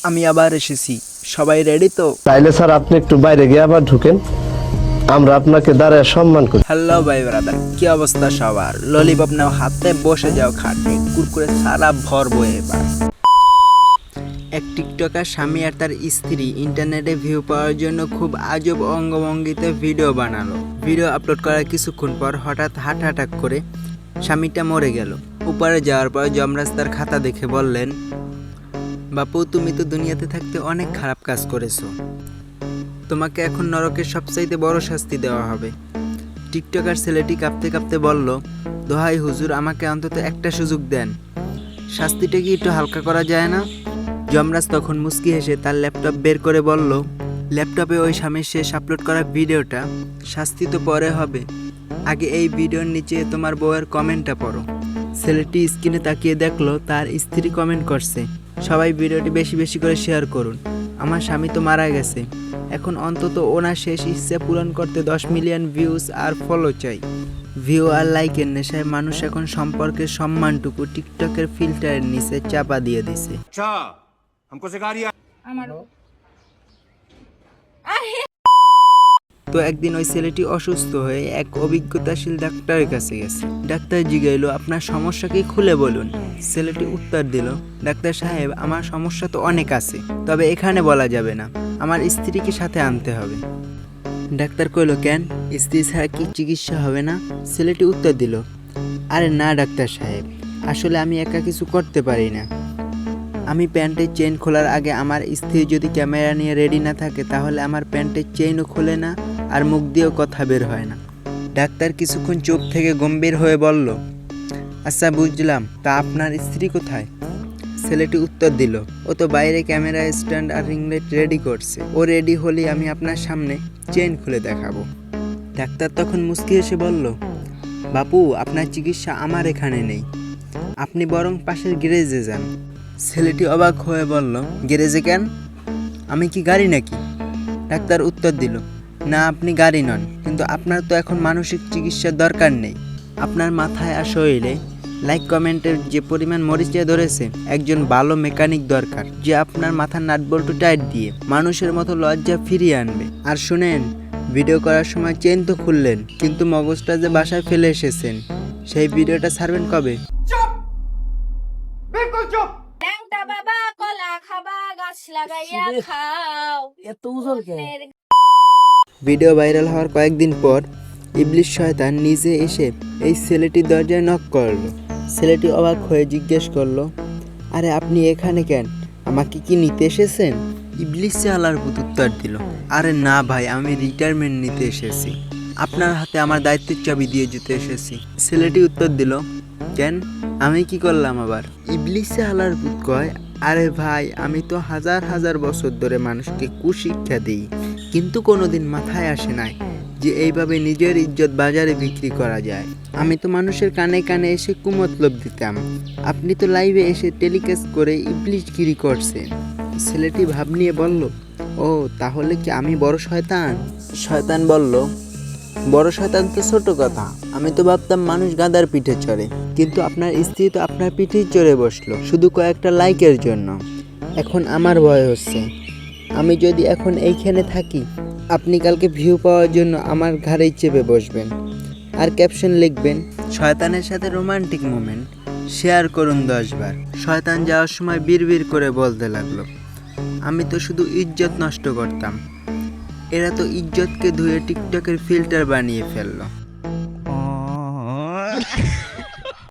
আমি আবার এসেছি, সবাই রেডি তো? তাইলে স্যার আপনি একটু বাইরে গিয়ে আবার ঢুকেন, আমরা আপনাকে দাঁড়ায় সম্মান করি। হ্যালো ভাই ব্রাদার, কি অবস্থা সবার? ললিপপ নাও হাতে, বসে যাও খাটে, কুরকুরে সারা ভরবো এবার। এক টিকটকার স্বামী আর তার স্ত্রী ইন্টারনেটে ভিউ পাওয়ার জন্য খুব আজব অঙ্গভঙ্গিতে ভিডিও বানালো। ভিডিও আপলোড করার কিছুক্ষণ পর হঠাৎ হার্ট অ্যাটাক করে স্বামীটা মরে গেল। উপরে যাওয়ার পর যমরাজ তার খাতা দেখে বললেন, বাপু তুমি তো দুনিয়াতে থাকতে অনেক খারাপ কাজ করেছো, তোমাকে এখন নরকের সবচাইতে বড় শাস্তি দেওয়া হবে। টিকটকার ছেলেটি কাঁপতে কাঁপতে বলল, দোহাই হুজুর, আমাকে অন্তত একটা সুযোগ দেন, শাস্তিটা কি একটু হালকা করা যায় না? যমরাজ তখন মুচকি হেসে তার ল্যাপটপ বের করে বলল, ল্যাপটপে ওই স্বামীর শেষ আপলোড করা ভিডিওটা, শাস্তি তো পরে হবে, আগে এই ভিডিওর নিচে তোমার বউয়ের কমেন্টটা পড়ো। ছেলেটি স্ক্রিনে তাকিয়ে দেখলো তার স্ত্রী কমেন্ট করছে, সবাই ভিডিওটি বেশি বেশি করে শেয়ার করুন, আমার স্বামী তো মারা গেছে, এখন অন্তত ওনার শেষ ইচ্ছা পূরণ করতে 10 মিলিয়ন ভিউজ আর ফলো চাই। ভিউ আর লাইকের নেশায় মানুষ এখন সম্পর্কের সম্মানটুকু টিকটকের ফিল্টারের নিচে চাপা দিয়ে দিছে। তো একদিন ওই ছেলেটি অসুস্থ হয়ে এক অভিজ্ঞতাশীল ডাক্তারের কাছে গেছে। ডাক্তার জিজ্ঞাইলো, আপনার সমস্যা কি, খুলে বলুন। ছেলেটি উত্তর দিল, ডাক্তার সাহেব, আমার সমস্যা তো অনেক আছে, তবে এখানে বলা যাবে না, আমার স্ত্রীকে সাথে আনতে হবে। ডাক্তার কইল, কেন, স্ত্রী ছাড়া কি চিকিৎসা হবে না? ছেলেটি উত্তর দিল, আরে না ডাক্তার সাহেব, আসলে আমি একা কিছু করতে পারি না, আমি প্যান্টের চেইন খোলার আগে আমার স্ত্রী যদি ক্যামেরা নিয়ে রেডি না থাকে তাহলে আমার প্যান্টের চেইনও খোলে না আর মুখ দিয়েও কথা বের হয় না। ডাক্তার কিছুক্ষণ চুপ থেকে গম্ভীর হয়ে বলল, আচ্ছা বুঝলাম, তা আপনার স্ত্রী কোথায়? ছেলেটি উত্তর দিল, ও তো বাইরে ক্যামেরা স্ট্যান্ড আর রিংলাইট রেডি করছে, ও রেডি হলেই আমি আপনার সামনে চেইন খুলে দেখাবো। ডাক্তার তখন মুচকি এসে বলল, বাপু, আপনার চিকিৎসা আমার এখানে নেই, আপনি বরং পাশের গ্যারেজে যান। ছেলেটি অবাক হয়ে বলল, গ্যারেজে কেন, আমি কি গাড়ি নাকি? ডাক্তার উত্তর দিল, না আপনি গাড়ি নন, কিন্তু আপনার তো এখন মানসিক চিকিৎসার দরকার নেই, আপনার মাথায় আর শরীরে লাইক কমেন্টের যে পরিমাণ মরিচা ধরেছে, একজন ভালো মেকানিক দরকার যে আপনার মাথার নাটবল্টু টাইট দিয়ে মানুষের মতো লজ্জা ফিরিয়ে আনবে। আর শুনেন, ভিডিও করার সময় চেন তো খুললেন, কিন্তু মগজটা যে বাসায় ফেলে এসেছেন, সেই ভিডিওটা ছাড়বেন কবে? ভিডিও ভাইরাল হওয়ার কয়েকদিন পর ইবলিশ শয়তান নিজে এসে এই ছেলেটির দরজায় নক করলো। ছেলেটি অবাক হয়ে জিজ্ঞেস করলো, আরে আপনি এখানে কেন, আমাকে কি নিতে এসেছেন? ইবলিশ আল্লাহর ভূত উত্তর দিল, আরে না ভাই, আমি রিটায়ারমেন্ট নিতে এসেছি, আপনার হাতে আমার দায়িত্বের চাবি দিয়ে যেতে এসেছি। ছেলেটি উত্তর দিল, কেন, আমি কি করলাম আবার? ইবলিশ আল্লাহর ভূত কয়, আরে ভাই, আমি তো হাজার হাজার বছর ধরে মানুষকে কুশিক্ষা দিই, কিন্তু কোনোদিন মাথায় আসে নাই যে এইভাবে নিজের ইজ্জত বাজারে বিক্রি করা যায়। আমি তো মানুষের কানে কানে এসে কুমতলব দিতাম, আপনি তো লাইভে এসে টেলিকাস্ট করে ইবলিশগিরি করছেন। ছেলেটি ভাব নিয়ে বলল, ও তাহলে কি আমি বড় শয়তান? শয়তান বলল, বড় শয়তান তো ছোট কথা, আমি তো ভাবতাম মানুষ গাধার পিঠে চড়ে, কিন্তু আপনার স্ত্রী তো আপনার পিঠেই চড়ে বসলো শুধু কয়েকটা লাইকের জন্য। এখন আমার ভয় হচ্ছে, আমি যদি এখন এইখানে থাকি, আপনি কালকে ভিউ পাওয়ার জন্য আমার ঘাড়েই চেপে বসবেন আর ক্যাপশন লিখবেন, শয়তানের সাথে রোমান্টিক মোমেন্ট, শেয়ার করুন 10 বার। শয়তান যাওয়ার সময় বিড়বিড় করে বলতে লাগলো, আমি তো শুধু ইজ্জত নষ্ট করতাম, এরা তো ইজ্জতকে ধুয়ে টিকটকের ফিল্টার বানিয়ে ফেললো।